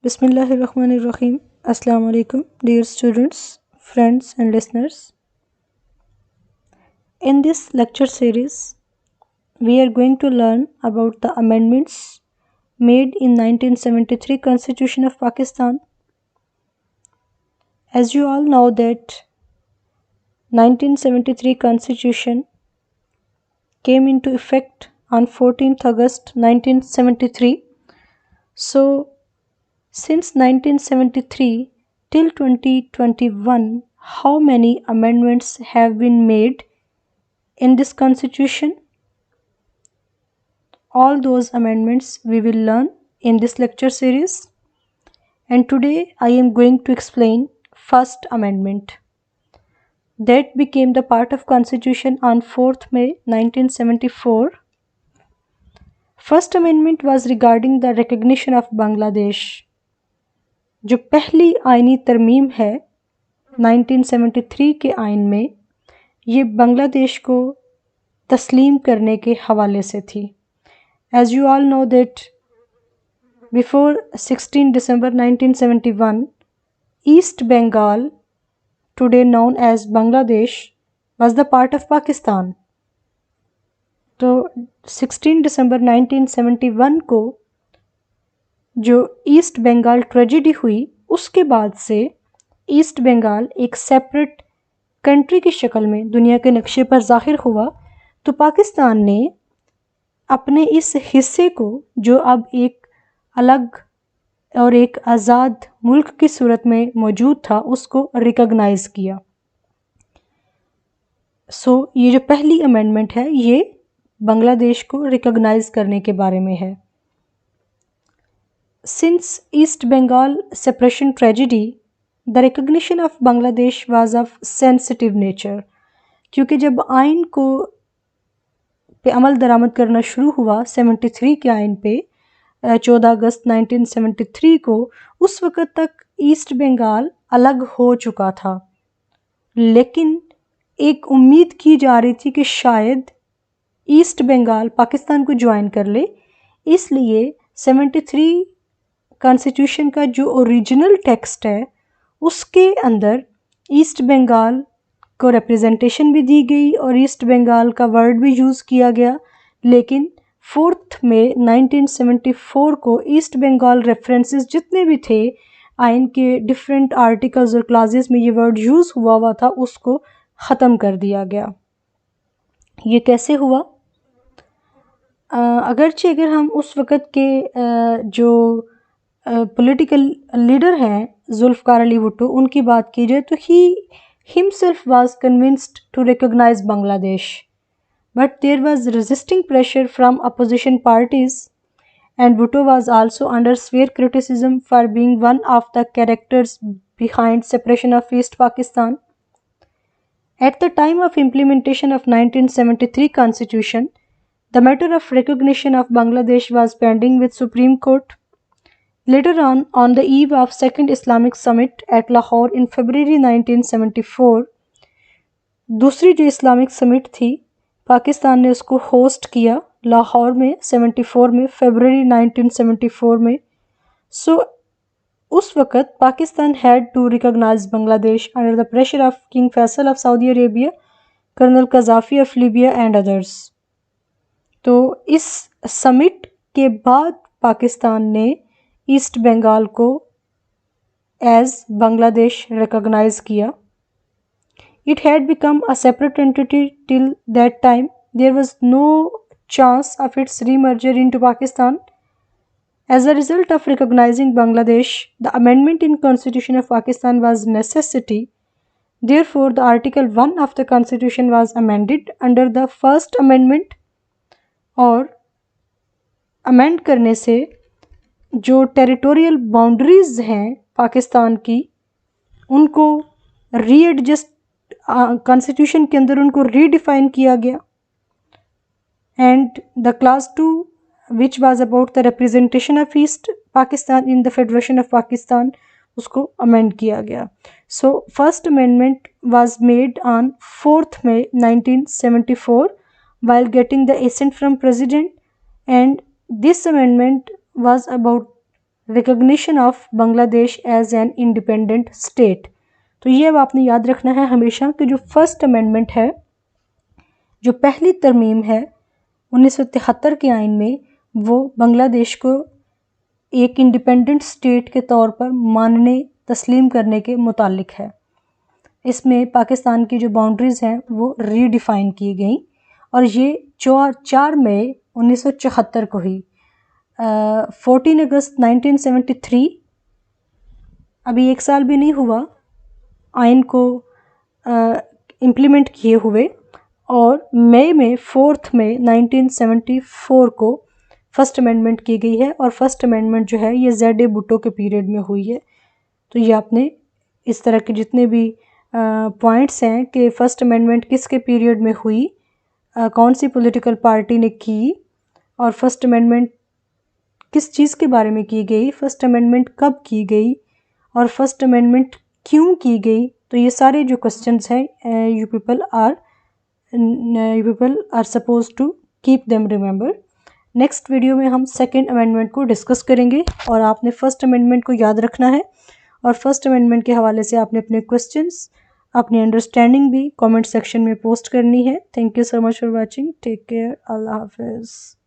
Bismillahirrahmanirrahim. Assalamu alaikum, dear students, friends, and listeners. In this lecture series, we are going to learn about the amendments made in 1973 Constitution of Pakistan. As you all know that 1973 Constitution came into effect on 14th August 1973. So, since 1973 till 2021, how many amendments have been made in this constitution? All those amendments we will learn in this lecture series. And today I am going to explain First Amendment that became the part of Constitution on 4th May 1974. First Amendment was regarding the recognition of Bangladesh. जो पहली आइनी तरमीम है 1973 के आइन में, ये बांग्लादेश को तस्लीम करने के हवाले से थी. As you all know that before 16 December 1971, East Bengal, today known as Bangladesh, was the part of Pakistan. तो 16 दिसंबर 1971 को जो ईस्ट बंगाल ट्रेजेडी हुई, उसके बाद से ईस्ट बंगाल एक सेपरेट कंट्री की शक्ल में दुनिया के नक्शे पर ज़ाहिर हुआ. तो पाकिस्तान ने अपने इस हिस्से को, जो अब एक अलग और एक आज़ाद मुल्क की सूरत में मौजूद था, उसको रिकॉग्नाइज़ किया. ये जो पहली अमेंडमेंट है, ये बांग्लादेश को रिकॉग्नाइज़ करने के बारे में है. Since East Bengal separation tragedy, the recognition of Bangladesh was of sensitive nature. क्योंकि जब आइन को पे अमल दरामद करना शुरू हुआ 73 के आइन पे 14 अगस्त 1973 को, उस वक़्त तक ईस्ट बंगाल अलग हो चुका था. लेकिन एक उम्मीद की जा रही थी कि शायद ईस्ट बंगाल पाकिस्तान को ज्वाइन कर ले. इसलिए 73 कॉन्स्टिट्यूशन का जो ओरिजिनल टेक्स्ट है, उसके अंदर ईस्ट बंगाल को रिप्रेजेंटेशन भी दी गई और ईस्ट बंगाल का वर्ड भी यूज़ किया गया. लेकिन 4 मई 1974 को ईस्ट बंगाल रेफरेंसेस जितने भी थे आइन के डिफरेंट आर्टिकल्स और क्लासेस में ये वर्ड यूज़ हुआ था, उसको ख़त्म कर दिया गया. ये कैसे हुआ? अगर हम उस वक़्त के जो पॉलिटिकल लीडर हैं जुल्फ़िकार अली भुट्टो, उनकी बात की जाए तो ही himself was convinced to recognise Bangladesh, but there was resisting pressure from opposition parties and Bhutto was also under severe criticism for being one of the characters behind separation of East Pakistan. At the time of implementation of 1973 Constitution, the matter of recognition of Bangladesh was pending with Supreme Court. Later on the eve of Second Islamic Summit at Lahore in February 1974, दूसरी जो Islamic summit थी, पाकिस्तान ने उसको host किया लाहौर में 74 में, फरवरी 1974 में. उस वक़्त Pakistan had to recognise Bangladesh under the pressure of king Faisal of Saudi Arabia, colonel Gaddafi of Libya and others. तो इस समिट के बाद पाकिस्तान ने ईस्ट बंगाल को एज बांग्लादेश रिकॉग्नाइज किया. It had become a separate entity till that time. There was no chance of its remerger into Pakistan. As a result of recognizing Bangladesh, the amendment in Constitution of Pakistan was necessity. Therefore, the Article 1 of the Constitution was amended under the First Amendment. और amend करने से जो territorial boundaries हैं पाकिस्तान की, उनको readjust constitution के अंदर उनको रीडिफाइन किया गया. And the class 2 which was about the representation of East Pakistan in the federation of Pakistan, उसको अमेंड किया गया. So first amendment was made on 4 May 1974 while getting the assent from president, and this amendment was about recognition of Bangladesh as an independent state. तो ये अब आपने याद रखना है हमेशा कि जो फर्स्ट अमेंडमेंट है, जो पहली तरमीम है 1973 के आइन में, वो बांग्लादेश को एक इंडिपेंडेंट स्टेट के तौर पर मानने तस्लीम करने के मुतालिक है। इसमें पाकिस्तान की जो बाउंड्रीज़ हैं वो रीडिफ़ाइन की गई और ये 4 मई 1974 को हुई। 14 अगस्त 1973, अभी 1 साल भी नहीं हुआ आइन को इम्प्लीमेंट किए हुए, और मई में 4 मई 1974 को फर्स्ट अमेंडमेंट की गई है। और फर्स्ट अमेंडमेंट जो है ये Z.A. भुट्टो के पीरियड में हुई है। तो ये आपने इस तरह के जितने भी पॉइंट्स हैं कि फ़र्स्ट अमेंडमेंट किसके पीरियड में हुई, कौन सी पॉलिटिकल पार्टी ने की, और फर्स्ट अमेंडमेंट किस चीज़ के बारे में की गई, फर्स्ट अमेंडमेंट कब की गई, और फर्स्ट अमेंडमेंट क्यों की गई। तो ये सारे जो क्वेश्चंस हैं you people are suppose to keep them remember. Next video में हम सेकेंड अमेंडमेंट को डिस्कस करेंगे और आपने फर्स्ट अमेंडमेंट को याद रखना है, और फर्स्ट अमेंडमेंट के हवाले से आपने अपने क्वेश्चंस, अपनी अंडरस्टैंडिंग भी कमेंट सेक्शन में पोस्ट करनी है। Thank you so much for watching. Take care. अल्लाह हाफिज़।